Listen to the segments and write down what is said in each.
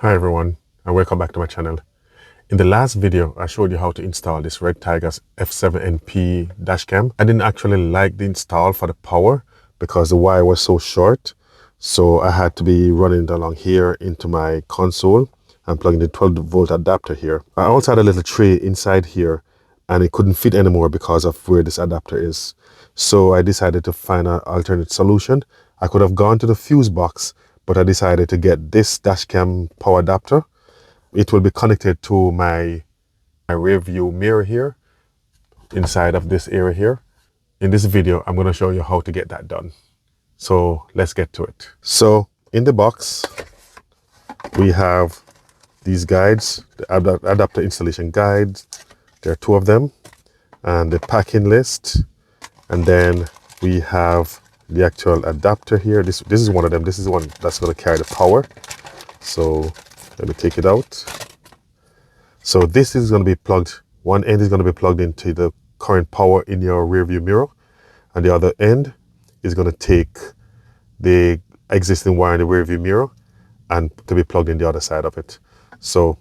Hi everyone, and welcome back to my channel. In the last video, I showed you how to install this Red Tiger's F7NP dashcam. I didn't actually like the install for the power because the wire was so short. So I had to be running it along here into my console and plugging the 12-volt adapter here. I also had a little tray inside here and it couldn't fit anymore because of where this adapter is. So I decided to find an alternate solution. I could have gone to the fuse box, but I decided to get this dashcam power adapter. It will be connected to my rear view mirror here, inside of this area here. In this video, I'm going to show you how to get that done. So let's get to it. So in the box, we have these guides, the adapter installation guides. There are two of them, and the packing list. And then we have the actual adapter here. This is one of them. This is the one that's going to carry the power. So let me take it out. So this is going to be plugged. One end is going to be plugged into the current power in your rear view mirror, and the other end is going to take the existing wire in the rear view mirror and to be plugged in the other side of it. So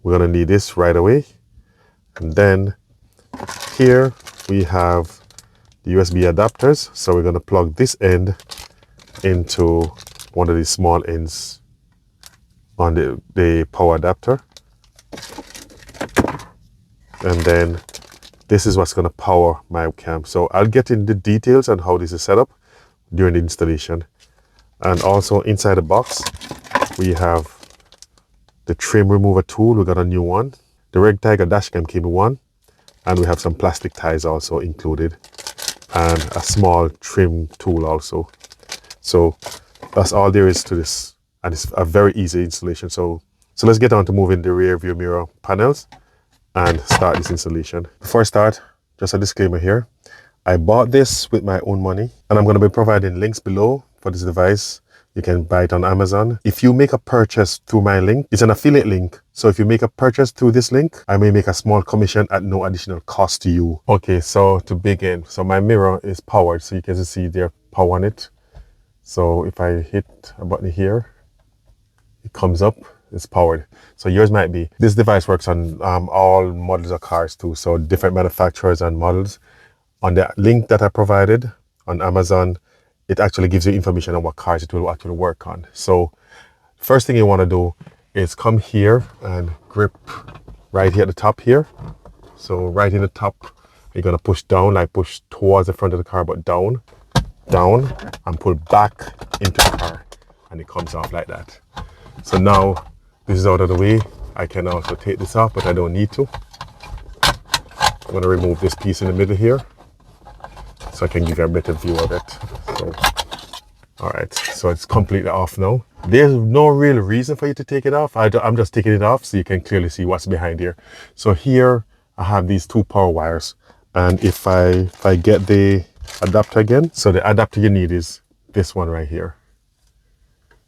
we're going to need this right away. And then here we have the USB adapters. So we're going to plug this end into one of these small ends on the power adapter. And then this is what's going to power my cam. So I'll get into the details on how this is set up during the installation. And also inside the box, we have the trim remover tool. We got a new one. The Red Tiger dashcam came with one. And we have some plastic ties also included. And a small trim tool also. So that's all there is to this. And it's a very easy installation. So let's get on to moving the rear view mirror panels and start this installation. Before I start, just a disclaimer here. I bought this with my own money, and I'm going to be providing links below for this device. You can buy it on Amazon. If you make a purchase through my link, it's an affiliate link. So if you make a purchase through this link, I may make a small commission at no additional cost to you. Okay, so to begin, so my mirror is powered. So you can see there's power on it. So if I hit a button here, it comes up, it's powered. So yours might be. This device works on all models of cars too. So different manufacturers and models. On the link that I provided on Amazon, it actually gives you information on what cars it will actually work on. So first thing you want to do is come here and grip right here at the top here. So right in the top, you're going to push down, like push towards the front of the car, but down, and pull back into the car. And it comes off like that. So now this is out of the way. I can also take this off, but I don't need to. I'm going to remove this piece in the middle here so I can give you a better view of it. So, all right, so it's completely off now. There's no real reason for you to take it off. I'm just taking it off so you can clearly see what's behind here. So here I have these two power wires, and if I get the adapter again, so the adapter you need is this one right here.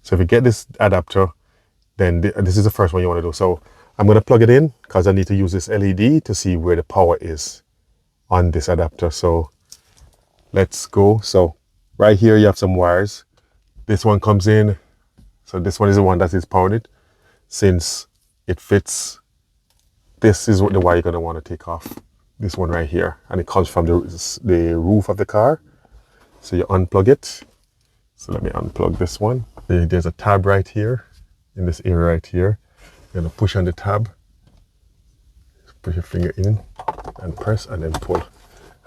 So if you get this adapter, then this is the first one you want to do. So I'm going to plug it in because I need to use this LED to see where the power is on this adapter. So let's go. So right here you have some wires. This one comes in. So this one is the one that is powering it. Since it fits, this is what the wire you're going to want to take off. This one right here. And it comes from the roof of the car. So you unplug it. So let me unplug this one. There's a tab right here, in this area right here. You're going to push on the tab. Put your finger in and press and then pull.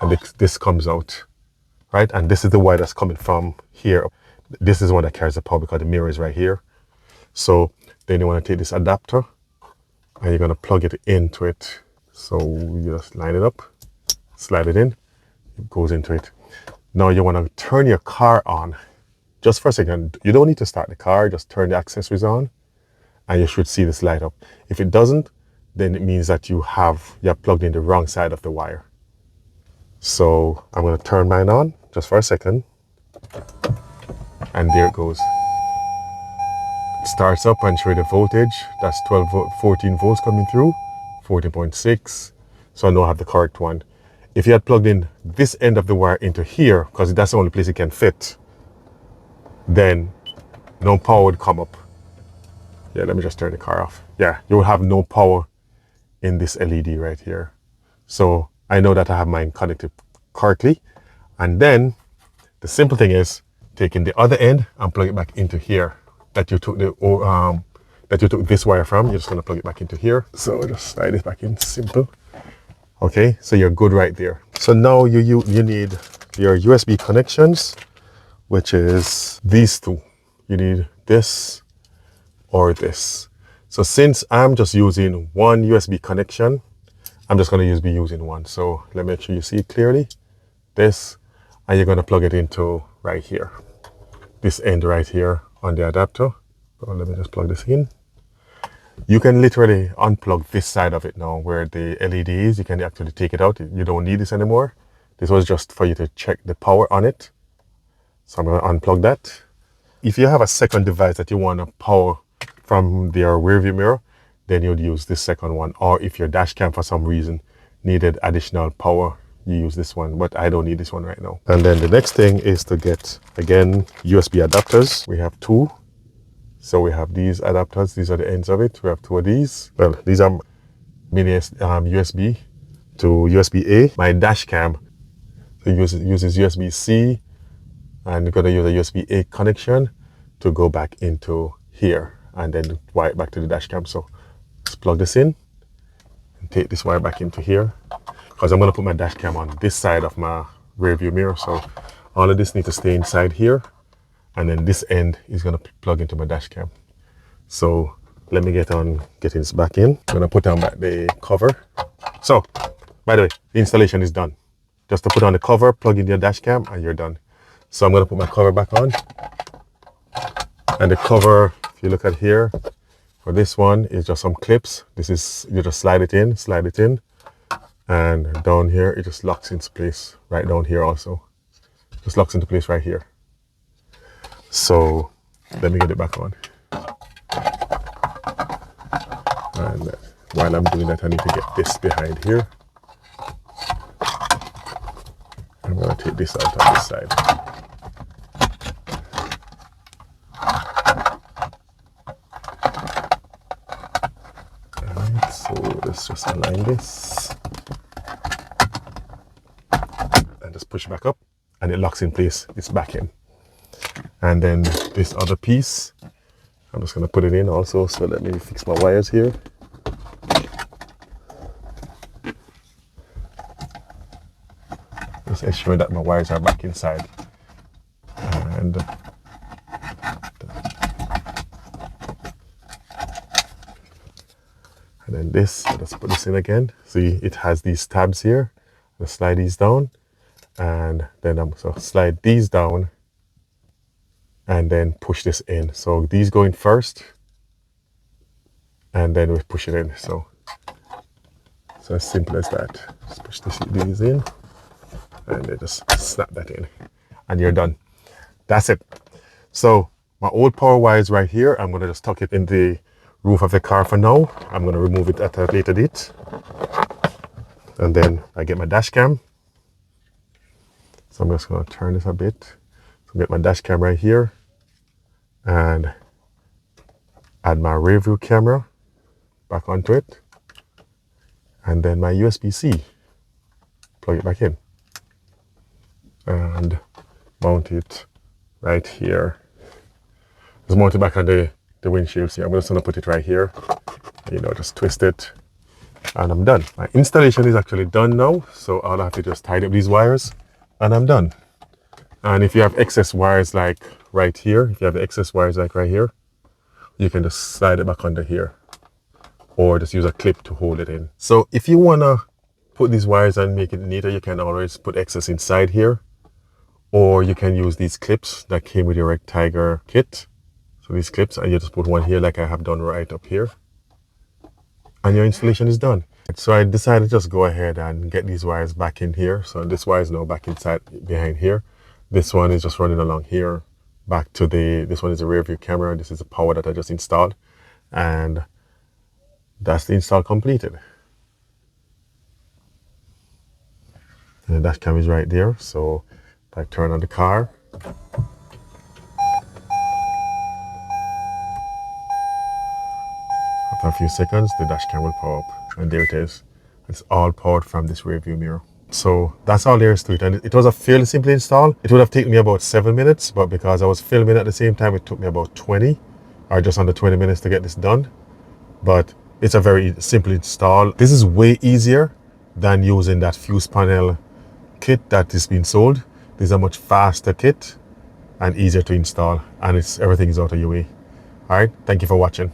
And this comes out, right? And this is the wire that's coming from here. This is the one that carries the power because the mirror is right here. So then you want to take this adapter and you're going to plug it into it. So you just line it up, slide it in, it goes into it. Now you want to turn your car on. Just for a second, you don't need to start the car, just turn the accessories on and you should see this light up. If it doesn't, then it means that you're plugged in the wrong side of the wire. So I'm going to turn mine on just for a second. And there it goes. It starts up and show you the voltage. That's 14 volts coming through, 14.6. So I know I have the correct one. If you had plugged in this end of the wire into here, because that's the only place it can fit, then no power would come up. Yeah, let me just turn the car off. Yeah, you will have no power in this LED right here. So I know that I have mine connected correctly. And then the simple thing is taking the other end and plug it back into here that you took this wire from. You're just gonna plug it back into here. So just slide it back in, simple. Okay, so you're good right there. So now you need your USB connections, which is these two. You need this or this. So since I'm just using one USB connection, I'm just going to be using one. So let me make sure you see it clearly. This, and you're going to plug it into right here. This end right here on the adapter. So let me just plug this in. You can literally unplug this side of it now where the LED is. You can actually take it out. You don't need this anymore. This was just for you to check the power on it. So I'm going to unplug that. If you have a second device that you want to power from their rear view mirror, then you'd use this second one. Or if your dash cam for some reason needed additional power, you use this one, but I don't need this one right now. And then the next thing is to get, again, USB adapters. We have two. So we have these adapters. These are the ends of it. We have two of these. Well, these are mini USB to USB-A. My dash cam uses USB-C, and you're going to use a USB-A connection to go back into here and then wire it back to the dash cam. So let's plug this in and take this wire back into here, because I'm going to put my dash cam on this side of my rear view mirror. So all of this needs to stay inside here, and then this end is going to plug into my dash cam. So let me getting this back in. I'm going to put on back the cover. So by the way, the installation is done. Just to put on the cover, plug in your dash cam, and you're done. So I'm going to put my cover back on. And the cover, if you look at here, for this one is just some clips. This is, you just slide it in, and down here, it just locks into place. Right down here also. Just locks into place right here. So let me get it back on. And while I'm doing that, I need to get this behind here. I'm going to take this out on this side. Alright, so let's just align this. And just push back up, and it locks in place. It's back in. And then this other piece, I'm just going to put it in also. So let me fix my wires here. Just ensure that my wires are back inside. And then this, let's put this in again. See, it has these tabs here. Let's slide these down, and then I'm going to slide these down and then push this in. So these go in first, and then we push it in. So as simple as that. Just push these in, and then just snap that in, and you're done. That's it. So my old power wire is right here. I'm going to just tuck it in the roof of the car for now. I'm going to remove it at a later date. And then I get my dash cam. So I'm just going to turn this a bit. So get my dash cam right here, and add my rear view camera back onto it, and then my USB-C, plug it back in, and mount it right here. Just mount it back on the windshield. See, I'm just going to put it right here, just twist it, and I'm done. My installation is actually done now, so all I have to just tidy up these wires, and I'm done. And if you have excess wires like right here, you can just slide it back under here, or just use a clip to hold it in. So if you want to put these wires and make it neater, you can always put excess inside here, or you can use these clips that came with your Red Tiger kit. So these clips, and you just put one here like I have done right up here, and your installation is done. So I decided to just go ahead and get these wires back in here. So this wire is now back inside behind here. This one is just running along here back to this one is a rear view camera. This is the power that I just installed, and that's the install completed. And the dash cam is right there. So if I turn on the car, After a few seconds, the dash cam will power up, and there it is. It's all powered from this rear view mirror. So that's all there is to it, and it was a fairly simple install. It would have taken me about 7 minutes, but because I was filming at the same time, it took me about 20 or just under 20 minutes to get this done. But it's a very simple install. This is way easier than using that fuse panel kit that is being sold. This is a much faster kit and easier to install, and everything is out of your way. All right, thank you for watching.